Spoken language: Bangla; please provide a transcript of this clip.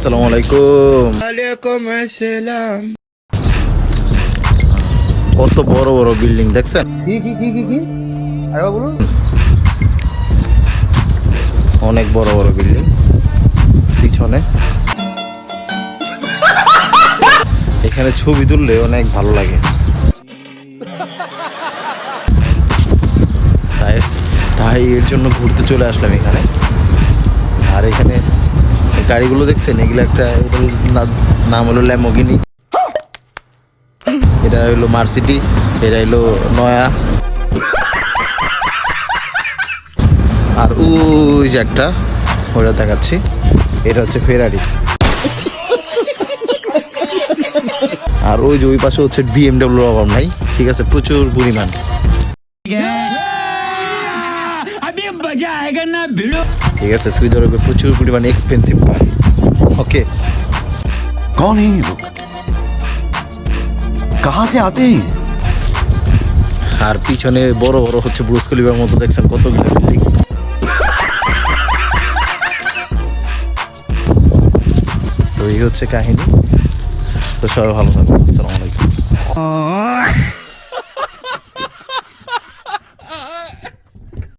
আসসালামু আলাইকুম। ওয়ালাইকুম আসসালাম। কত বড় বড় বিল্ডিং দেখছেন? কি আরে বলুন। অনেক বড় বড় বিল্ডিং পিছনে। এখানে ছবি তুললে অনেক ভালো লাগে। তাই তাই এর জন্য ঘুরতে চলে আসলাম এখানে। আর এখানে গাড়িগুলো দেখছেন, এগুলো একটা নাম হলো ল্যাম্বরগিনি, এটা হলো মার্সিডি, এটা হলো নয়া, আর ওই যে একটা ওটা দেখাচ্ছি, এটা হচ্ছে ফেরারি। আর ওই যে ওই পাশে হচ্ছে বিএমডব্লিউর অভাব নাই, ঠিক আছে, প্রচুর পরিমাণ। ঠিক আছে, সৌদি আরবে প্রচুর পরিমাণ এক্সপেন্সিভ কার। ওকে, कौन है ये लोग? कहाँ से आते हैं? আর পিছনে বড় বড় হচ্ছে ব্রুজ খলিফার মতো, দেখছেন কতগুলো বিল্ডিং। তো এই হচ্ছে কাহিনী। তো সবাই ভালো থাকবেন। আসসালামু আলাইকুম।